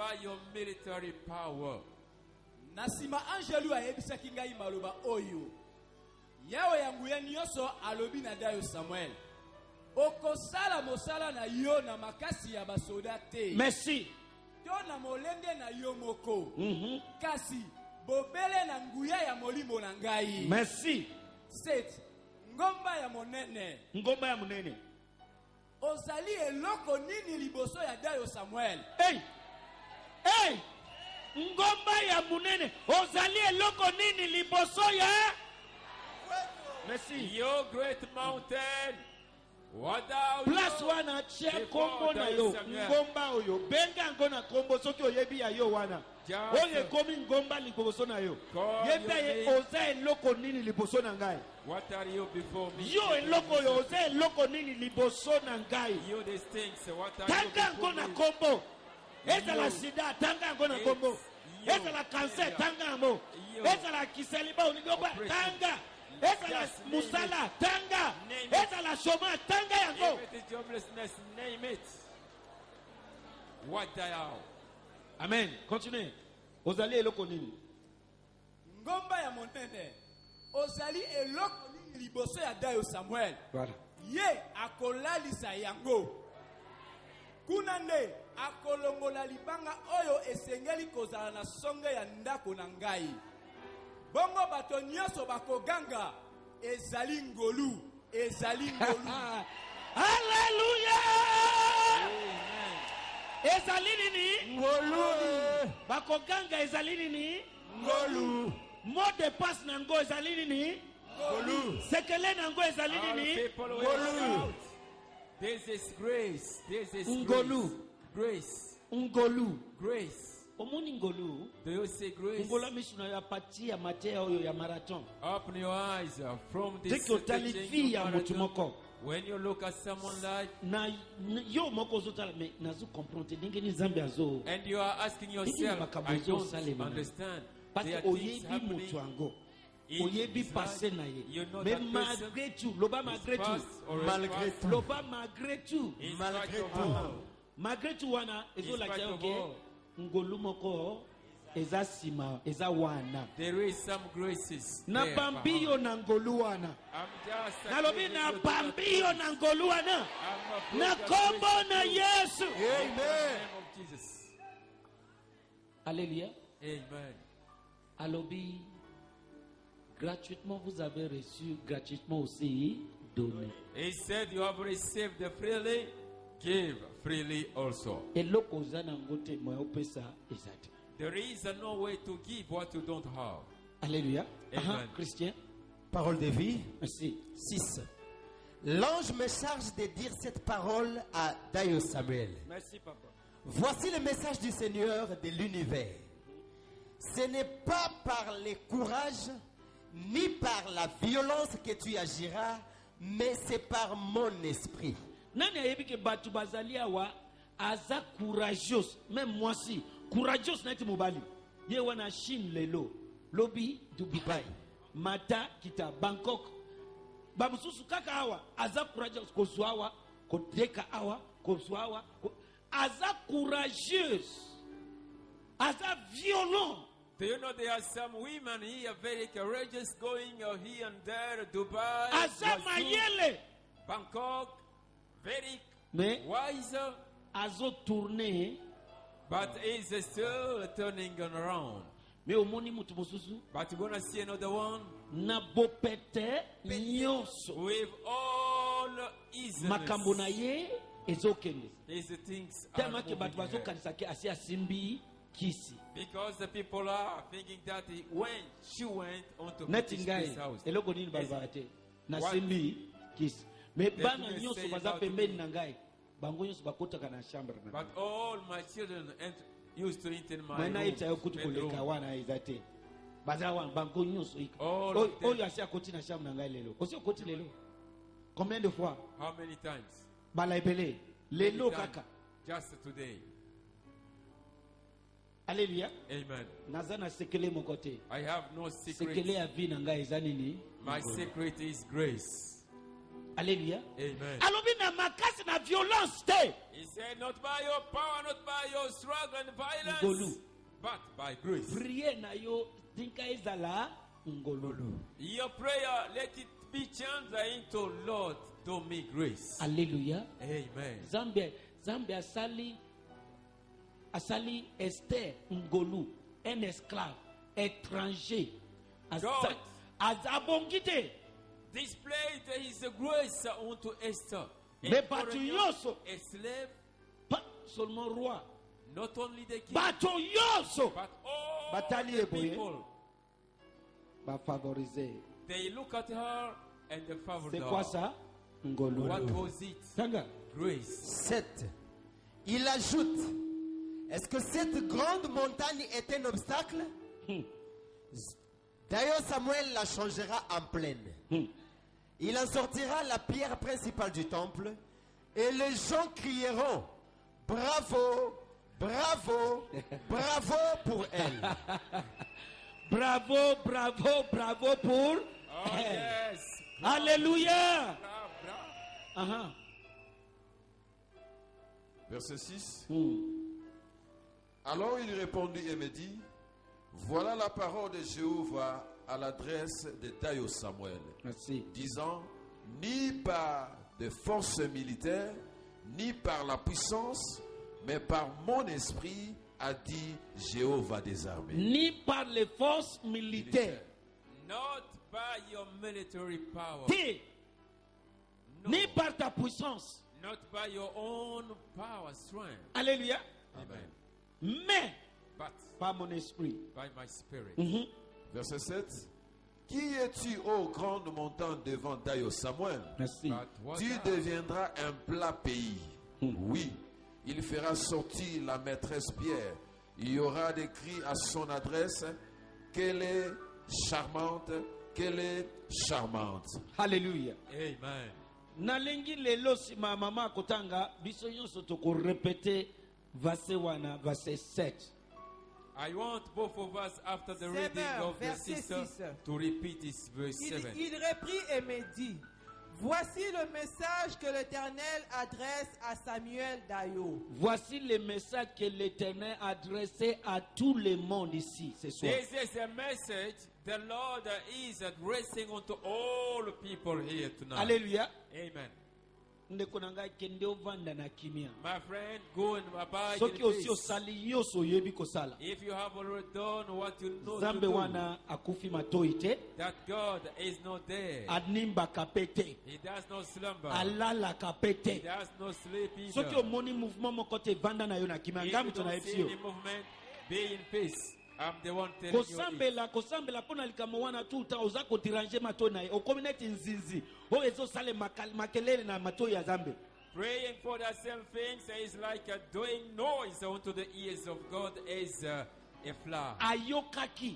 by your military power. Nasima angelu ayebisa kingai maloba oyo. Yawe yangu ya nyoso alobi na dayo Samuel. Okosala mosala na yo na makasi ya basoda te. Merci. To na molende na yo moko. Kasi bobele na nguya ya molimo na ngai. Merci. 7. Ngomba ya monene. Ngomba ya monene. Ozali eloko nini liboso ya dayo Samuel? Hey! Hey! Ngomba ya munene. Ozali eloko nini liboso ya? Merci. Your great mountain. What thou Plus wana che kombo na yo. Ngomba oyo. Benga ngona kombo soki oyebi ya yo wana. Oye komi ngomba liboso na yo. Yeba ye oza eloko nini liboso na ngai. What are you before me? Yo eloko yo oza eloko nini liboso na ngai. You these things. What are Tanga you before ngona me? kombo. Eza la sida tanga ngona kombo. Eza la cancer tanga mo. Eza la kiseliba unigoba tanga. Eza la musala tanga. Eza la chômage tanga yango. If it is joblessness, name it. What I am. Amen. Continue. Ozali eloko nini? Ngomba ya monene. Ozali eloko nini liboso ya dayo Samuel? Voilà. Ye akolalisa yango. Kuna nde akolongola libanga oyo esengeli kozala na songe ya ndako na ngai. Bongo bato nyonso bakoganga ezali ngolu, ezali ngolu. Hallelujah! Ezali nini? Ngolu. Bakoganga ezali nini? Ngolu. Mot de passe nango ezali nini? Ngolu. Sekele nango ezali All nini? people will shout. This is grace. This is Ngolu. Grace. Ngolu. Grace. Omoni ngolu. Do you say grace? Ngolu mishuna ya pati ya matea oyo ya marathon. Open your eyes from this Teki otalifi ya mutu moko. When you look at someone like Na yo moko zotala me nazu comprendre ndenge ni zambi azo. and you are asking yourself, I don't understand. Parce There que are things oyebi happening mutu ango. in Oyebi his passe life. na ye. You know Mais that malgré person, tout, loba his malgré past tout. or his Malgré past, tout. Loba malgré tout. in Malgré spite of tout. all, Malgré tout wana ezo la spite of ke all. ngolu moko eza sima eza wana. there is some graces. Na there, pambio na ngolu wana. I'm just Nalobi na you do not pambio na ngolu wana. I'm afraid Na that kombo grace na is Yesu. in the name of Jesus. Alléluia. Amen. Alobi gratuitement vous avez reçu, gratuitement aussi donné. He said, you have received freely, give freely also. Eloko oza nango te moya opesa eza te. There is no way to give what you don't have. Alléluia. Amen. Christian. Parole de vie. Merci. 6. L'ange me charge de dire cette parole à Dayo Samuel. Merci papa. Voici le message du Seigneur de l'univers. Ce n'est pas par le courage ni par la violence que tu agiras, mais c'est par mon esprit. Nani ayebi ke batu bazali awa aza courageous, même moi si courageous na iti mobali. Ye wana Chine lelo, lobi Dubai, mata kita Bangkok. Bamususu kaka awa aza courageous kozwa awa, kodeka awa, kozwa awa. Aza courageous, aza violent. Do you know there are some women here very courageous going here and there, Dubai, Aza Yazoo, mayele. Bangkok, very Mais wise, azo tourner. but is still turning around. Mais omoni mutu mosusu But you're going to see another one na bopete nyonso. with all easiness. Makambo na ye ezokende. These things are Tellement que batu moving ahead. bazokanisa ke asi asimbi kisi. Because the people are thinking that when she went on to Neti this ngai house, eloko nini balibaka te na What? simbi kisi. Mais They bana couldn't nyonso say baza how to pembeni do. na ngai bango nyonso bakotaka na chambre na but all my children used to eat in my mwana room, ita yo kutu koleka bedroom. wana eza te baza wana bango nyonso ika All of them. oyo asi akoti na chambre na ngai lelo osi okoti lelo combien de fois How many times? bala ebele Many lelo times. kaka. Just today. Alléluia. Amen. Naza na sekele moko te. I have no secret. Sekele ya vie na ngai eza nini? My secret is grace. Alléluia. Amen. Alobi na makasi na violence te. He said, not by your power, not by your struggle and violence, Ngolu. but by grace. Prier na yo dinka ezala ngololo. Your prayer, let it be changed into Lord, do me grace. Alléluia. Amen. Zambia asali Esther Ngolu, un esclave étranger. God Azabongite. displayed his grace unto Esther. Mais A batu foreigner, yoso. a slave, Pas seulement roi. not only the king, Batu yoso. but all Batali the eboye. people. Ba favoriser. They look at her and they favor C'est her. quoi ça? Ngololo. What was it? Tanga. Grace. 7. Il ajoute, est-ce que cette grande montagne est un obstacle? D'ailleurs, Samuel la changera en plaine. Il en sortira la pierre principale du temple et les gens crieront, bravo, bravo, bravo pour elle. Bravo, bravo, bravo pour. Oh, yes. Alléluia. Bra, bra. Uh-huh. Verset 6. Hmm. Alors il répondit et me dit, voilà la parole de Jéhovah à l'adresse de Dayo Samuel, Merci. disant, ni par des forces militaires, ni par la puissance, mais par mon esprit, a dit Jéhovah des armées. Ni par les forces militaires. Not by your military power. T. No. Ni par ta puissance. Not by your own power, strength. Alléluia. Amen. Mais But par mon esprit. by my spirit. Mhm. Verset 7. Qui es-tu, ô grande montagne devant Dayo Samuel? Merci. But what Tu I- deviendras un plat pays. Oui, il fera sortir la maîtresse Pierre. Il y aura des cris à son adresse. Qu'elle est charmante, qu'elle est charmante. Alléluia. Amen. Nalengi lelo sima mama kotanga biso nyonso toko répéter verset wana verset 7. I want both of us, after the reading Seigneur, of the verset sister, 6. to repeat this verse 7. Il reprit et me dit, voici le message que l'Éternel adresse à Samuel d'Ayo. Voici le message que l'Éternel a adressé à tout le monde ici ce soir. This is a message the Lord is addressing unto all the people here tonight. Alléluia. Amen. Ndeko nanga kende ovanda na kimia. My friend, go and abide in Soki osi peace. osali nyonso oyebi kosala. If you have already done what you know to Zambe do, wana akufi matoi te. that God is not there. Animbaka pe te. He does not slumber. Alalaka pe He te. does not sleep Soki either. omoni mouvement moko te vanda na yo na kimia. If Ngambi you tona don't see yebisi yo. any movement, be in peace. I'm the one telling you it. kosambela mpona likambo wana tuta oza koderange matoi na ye okomi neti nzinzi oyo ezosala makelele na matoi ya Zambe. Praying for the same things is like doing noise unto the ears of God as a flower. Ayokaki.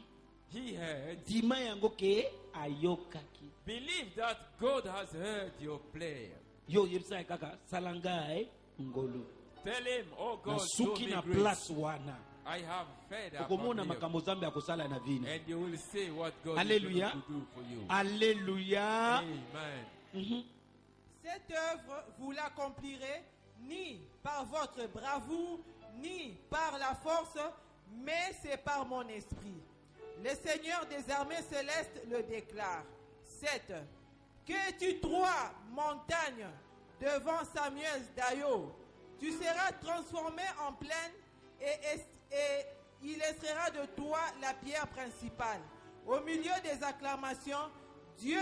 He heard. Dima yango ke ayokaki. Believe that God has heard your prayer. Yo yebisa kaka salanga ngolu. Tell him, oh God, show Nasuki me na grace. place wana. I have fed Okomona upon you. makambo Zambe akosala na vina. And you will see what God Alléluia. is going to do for you. Alléluia. Amen. Mhm. Cette œuvre, vous l'accomplirez ni par votre bravoure, ni par la force, mais c'est par mon esprit. Le Seigneur des armées célestes le déclare. 7. Que tu trois montagnes devant Samuel d'Ayo, tu seras transformé en plaine et il extraira de toi la pierre principale. Au milieu des acclamations, Dieu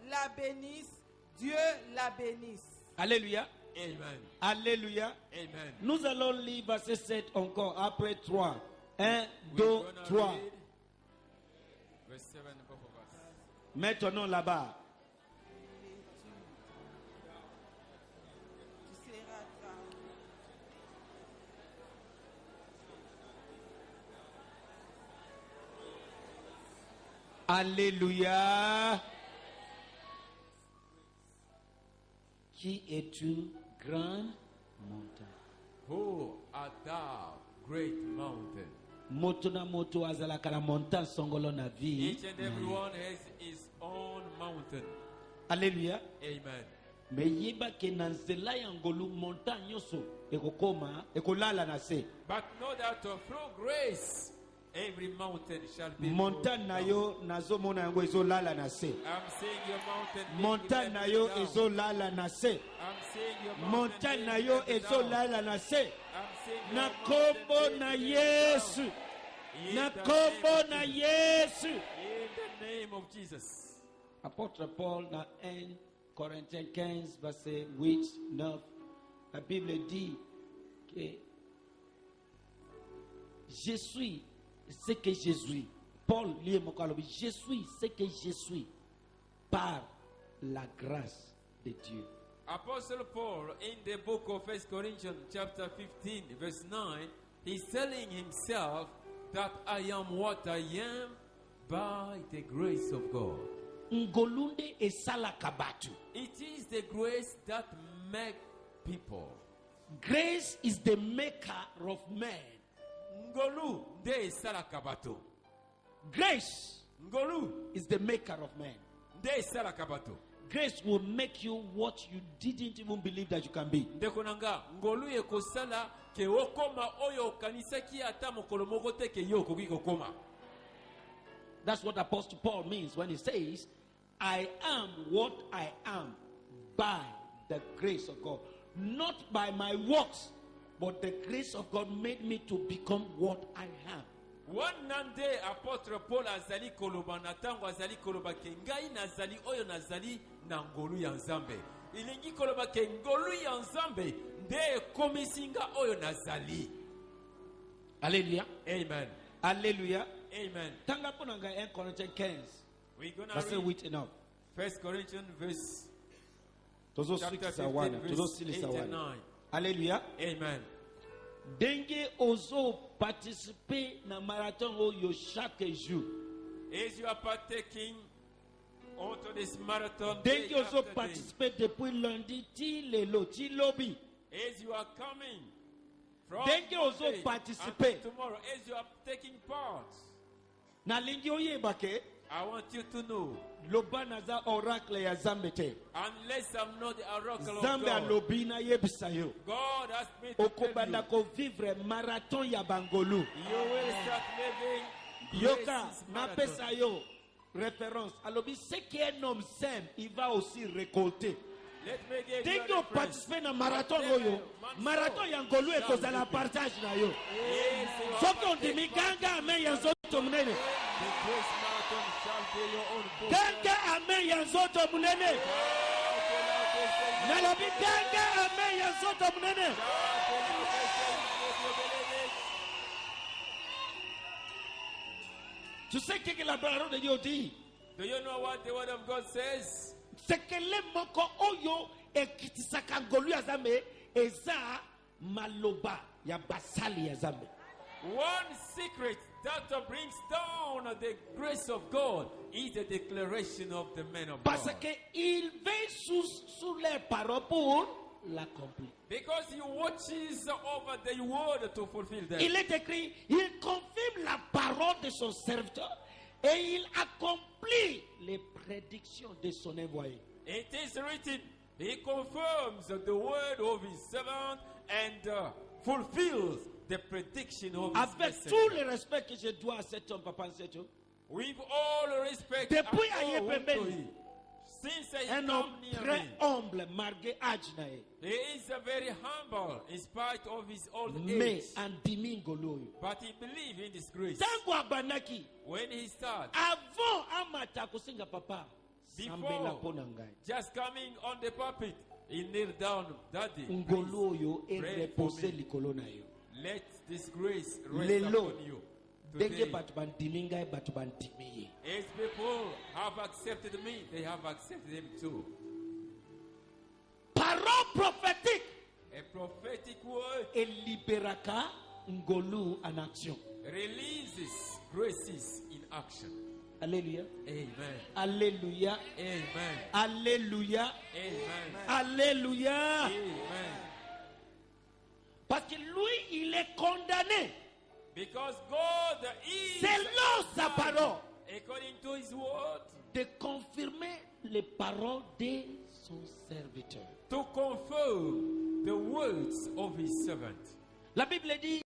la bénisse, Dieu la bénisse. Alléluia. Amen. Alléluia. Amen. Nous allons lire verset 7 encore après 3. 1, 2, We're gonna 3. read verse 7, both of us. Mets ton nom là-bas. Tu seras Alléluia. Qui es-tu, grande montagne? Who art thou, great mountain? Moto na moto azalaka na montagne songolo na vie. Each and every one has his own mountain. Alléluia. Amen. me yeba ke na nzela ya ngolu montagne nyonso ekokoma ekolala na se. But know that through grace, every mountain shall be Montagne na yo nazomona yango ezolala na se. I'm seeing your mountain being Montagne na left yo down. ezolala na se. I'm seeing your Montagne na being yo left down. ezolala na se. I'm seeing your Na mountain kombo being na left Yesu. down. In Na the kombo name of na Jesus. Yesu. In the name of Jesus. Apôtre Paul dans 1 Corinthiens 15 verset 8 9, la Bible dit que je suis ce que je suis. Paul lit mon calobi, je suis ce que je suis par la grâce de Dieu. Apostle Paul, in the book of 1 Corinthians chapter 15 verse 9, he's telling himself that I am what I am by the grace of God. Ngolunde esala kabatu. It is the grace that makes people. Grace is the maker of man. Ngolu de sala kabato. Grace Ngolu is the maker of man. de sala kabato. Grace will make you what you didn't even believe that you can be. Ndekonanga ngolu ekosala ke okoma oyo kanisaki ata mokolo moko te ke yo koki kokoma. That's what Apostle Paul means when he says, I am what I am by the grace of God. Not by my works, but the grace of God made me to become what I am. One nande apotre Paul azali koloba na tango azali koloba ke ngai nazali oyo nazali na ngolu ya Nzambe. Ilingi koloba ke ngolu ya Nzambe nde komisinga oyo nazali. Alléluia. Amen. Alléluia. Amen. Tanga ponanga 1 Corinthiens 15. We're gonna Verset read 8 et 9. 1 Corinthians verse Tozo chapter sili 15 sawana. Tozo verse sili 8 and sawana. 9. Alléluia. Amen. Denge ozo participer na marathon oyo chaque jour. As you are partaking onto this marathon Denge day ozo after day, participer depuis lundi ti lelo ti lobi. as you are coming from Denge ozo Monday participer. until tomorrow, as you are taking part, Na lingi oyeba ke I want you to know, loba naza oracle ya Zambe te. unless I'm not the oracle of Zambe God, alobi na yebisa yo. God has made to tell Okobanda you, ko vivre marathon ya bangolu. you will start living Yoka grace's na marathon. pesa yo référence. Alobi ce qu'un homme sème, il va aussi récolter. Let me give Dès you que a vous reference. participez dans marathon oyo, marathon ya ngolu ekozala partage na yo. Yes, you are Soki on partaking dimi part. ganga amen ya nzoto munene. The grace marathon shall be your own portion. Ganga amen ya nzoto munene. Nalobi ganga amen ya nzoto munene. Tu sais ce que la parole de Dieu dit? Do you know what the word of God says? C'est que les moko oyo ekitisaka ngolu ya Zambe eza maloba ya basali ya Zambe. One secret that brings down the grace of God is the declaration of the men of Parce God. que il veille sous les paroles pour l'accomplir. Because he watches over the word to fulfill them. Il est écrit, il confirme la parole de son serviteur et il accomplit les prédictions de son envoyé. It is written, he confirms the word of his servant and fulfills the prediction of his Avec messenger. tout le respect que je dois à cet homme, papa, cet homme, With all respect Depuis and aye all pembeni. to him, since he un come homme near très me, humble, malgré âge na ye. he is very humble in spite of his old Mais age. andimi ngolu oyo. But he believes in this grace. Tango abandaki, When he starts, avant amata kosenga papa, sambela Before. mpo na ngai. just coming on the pulpit, he kneel down, Daddy, Ngolu oyo Pray for erepose me. likolo na yo. let this grace rest Lelo, upon you. ndenge Today, bato bandimi ngai, bato bandimi ye. as people have accepted me, they have accepted him too. Parole prophétique A prophetic word eliberaka ngolu en action. releases graces in action. Alléluia. Amen. Alléluia. Amen. Alléluia. Amen. Alléluia. Amen. Parce que lui, il est condamné Because God is, selon sa parole according to his word, de confirmer les paroles de son serviteur. To confirm the words of his servant. La Bible dit,